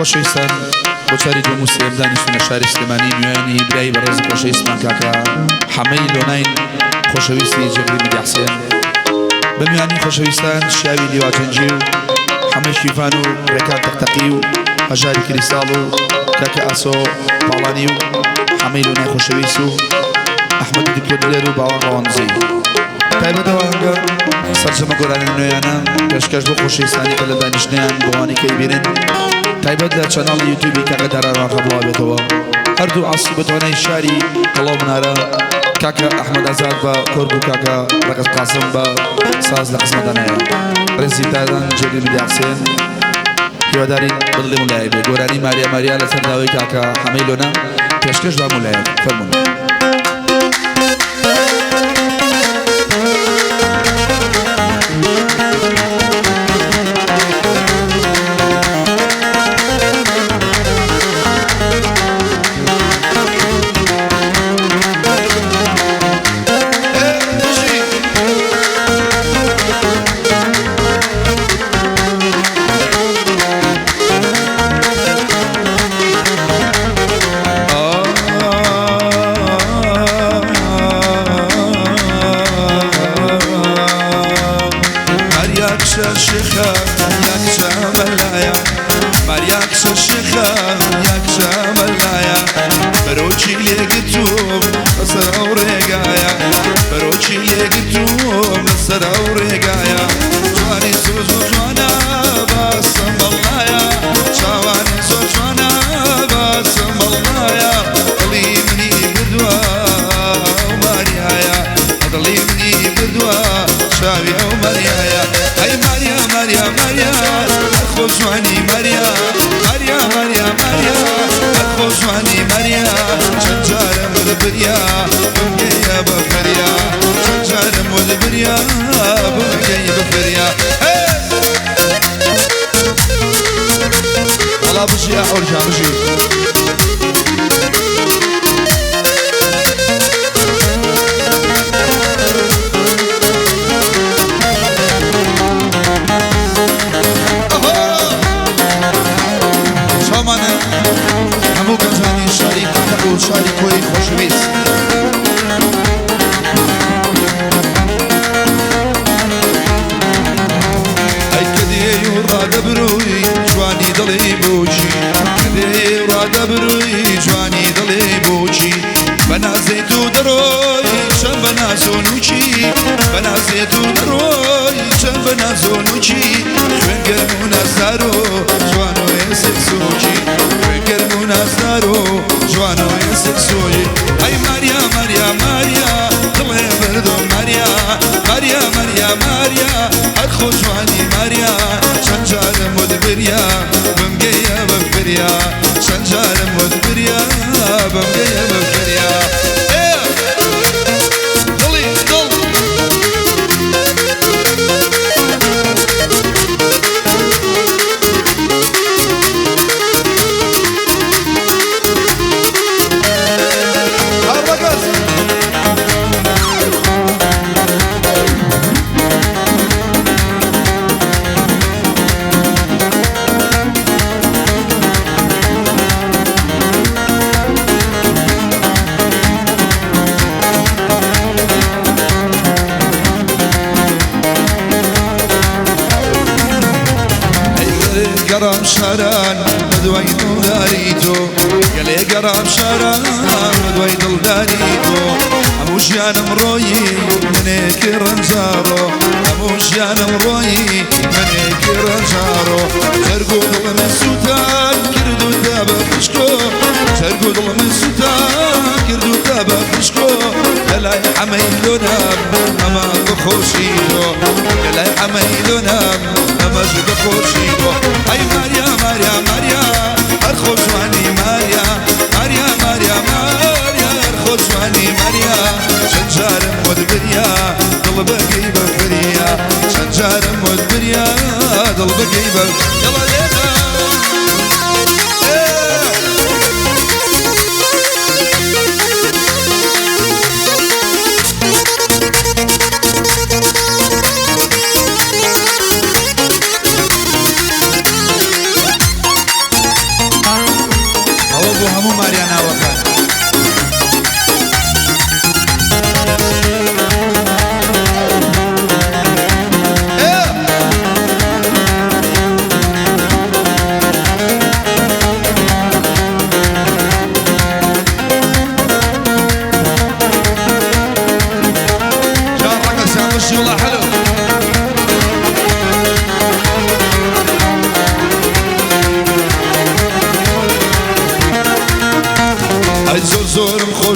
خۆشەویستان بۆ چاری دووەم و سێم دانیشتونە شاری سلێمانی نوێنی برای بەڕێز خۆشەویستمان کاکە حەمەی لۆناین خۆشەویستی جەبری مەدی حوسێن بە میوانی خۆشەویستان شیاوی لیواجەنجی و حەمەی شیفان و ڕێکان تەقتەقی و هەژاری کریستاڵ و کاکە ئاسۆ باڵانی و حەمەی لۆنای خۆشەویست و ئەحمەدی دکتۆر دلێر و باوەڕ ڕەوانزی تایبەتەوە هەنگە سەرجەمە گۆرانی نوێیانە پێشکەش بۆ خۆشەویستانی کە لە دانیشتیان بۆوانی کە ئیبینن تایبەت لە چەناڵی یوتیوبی کاکە دارارواقە بڵاو بێتەوە هەردوو ئاسی بەتوانای شاری کەڵاو منارە کاکە ئەحمەد ئازاد بە کۆرگ و کاکە ڕەگەز قاسم بە ساز لە قسمەتانەیە ڕێزی تایدان جێری مەدی حوسێن هیوادارین بڵێ مولایە بێ گۆرانی ماریا لەسەر داوای کاکە حەمەی لۆنا پێشکەش با مولایە فەرموون قرام شاران بدوي دولاريتو قالي قرام شاران بدوي دولاريتو اموش يا نمروي منك رنزارو اموش يا نمروي منك رنزارو سرقو من سوتان كردو دابا فشكو سرقو من سوتان كردو دابا فشكو لا حميلونا اما بخوشيدو لا حميلونا اما بخوشيدو اي ماريا ماريا ماريا ارخوشواني ماريا ماريا ماريا ماريا ارخوشواني ماريا شنجار مدبريا قلبك يبفريا شنجار مدبريا قلبك يبفريا يلا لينا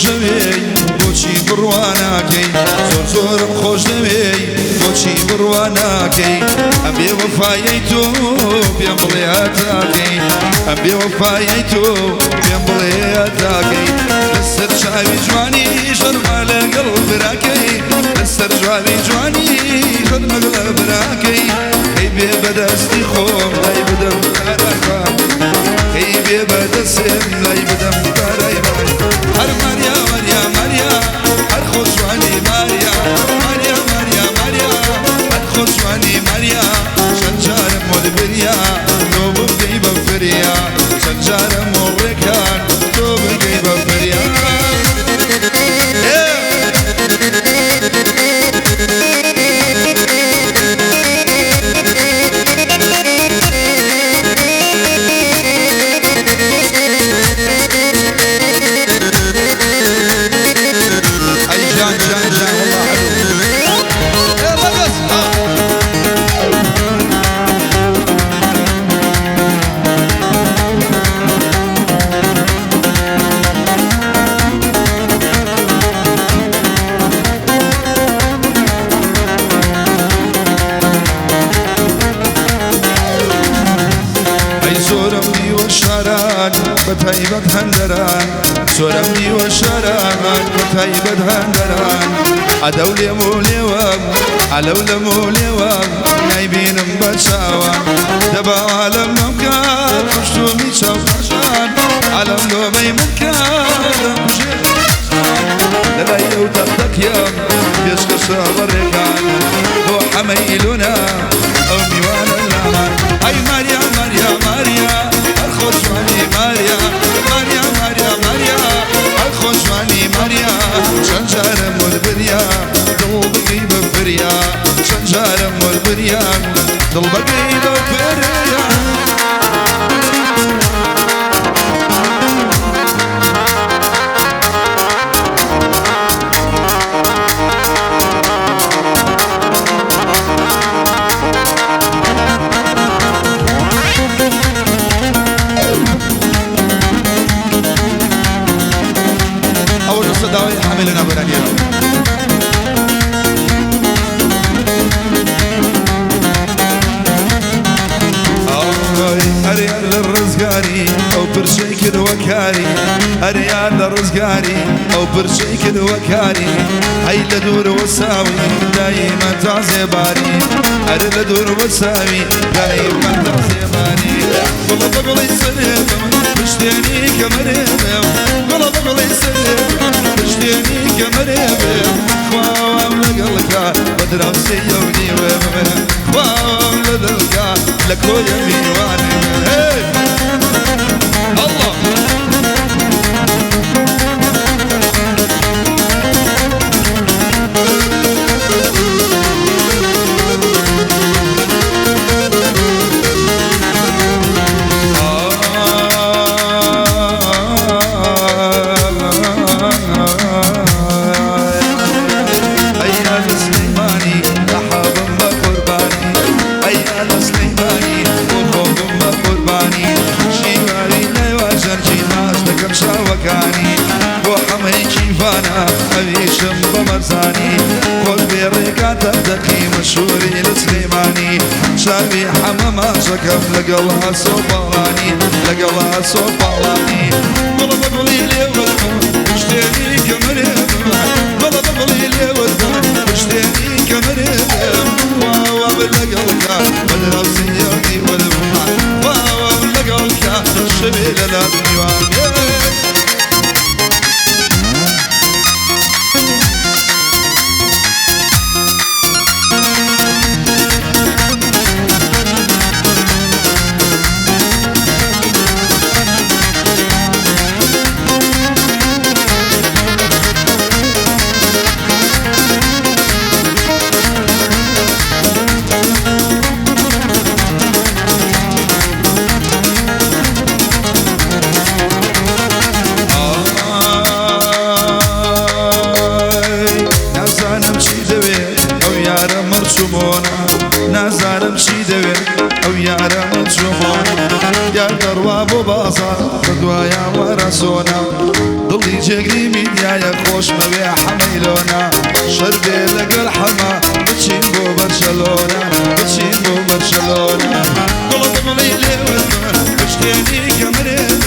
خۆش دەوێ بۆچی بڕواناکەی زۆر زۆرم خۆش دەوێ بۆچی بڕواناکەی ئەم بێوەفایەی تۆ پێم بڵێ هەتاکەی ئەم بێوەفایەی تۆ پێم بڵێ هەتاکەی لەسەر چاوی جوانی شەرما لەگەڵ براکەی لەسەر جوانی جوانی شەرما لەگەڵ براکەی کەی بێ بەدەستی خۆم لای بدەم کارەکەم کەی بێ بەدەسێم لای بدەم کارەکەم هەر ماریا ماریا ماریا هەر خۆشوانی ماریا ماریا ماریا ماریا هەر خۆشوانی ماریا چەند جارم وەربریا تۆ بگەی بە فریا چەند جارم وەڕێکان تۆ بگەی بە فریا بەتایبەت هەندەران زۆرم دیوە شاران بەتایبەت هەندەران ئەدەو لێم و لێوەم ئەلەو لەم و لێوەم نایبینم بە چاوان دەبا ئالەم مەمکار خوشتومی چاوپەشان ئەلەم لۆمەی منکارم کوژێ لەلای ئەو دەقدەقیەم پێشکەشە بەڕێکان بۆ حەمەیلونا ئەو میوانە لامان ئەی ماریا ماریا ماریا هەر خۆشوانی ماریا ماریا ماریا ماریا هەر خۆشوانی ماریا چەند جارم وەربریا دڵ بگەی بە فریا چەند جارم وەربریا دڵ بگەی بە فریا صداوي حاملنا برانيا أريال للرزقاري أو برشيك الوكاري أريال للرزقاري أو برشيك الوكاري هاي لدور وساوي دايما تعزيباني أري لدور وساوي دايما تعزيباني والله بقولي سلام بشتيني كمريم والله بقولي سلام بشتيني كمريم خوام لقلقا بدراسي يومي ويومي خوام لقلقا لكو يمين واني الله أبيشم بمرزاني خذ بريقة تبدقي مشهوري لسليماني شابي حمامة شكف لقلها صوبالاني لقلها صوبالاني والله بقولي لي ولدم اشتيني كمريم والله بقولي لي ولدم اشتيني كمريم واو بلقلك والنفسي يومي والمحن واو بلقلك الشبيل الأدنيوان او يارا متشوفون يا دروا بو بازار بدوايا ورسونا ضلي جقري ميديا خوش مبي حميلونا شربي لقى الحما بتشين بو برشلونة بتشين بو برشلونة قلب ضليلي والمن بشتيني كمريض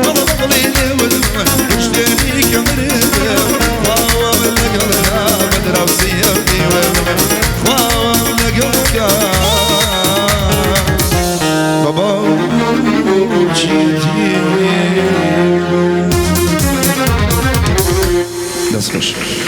قلب ضليلي والمن بشتيني كمريض خواوا لقى النا بدرا وسيرتي والمن خواوا لقى الكا بابا وجيتي That's good.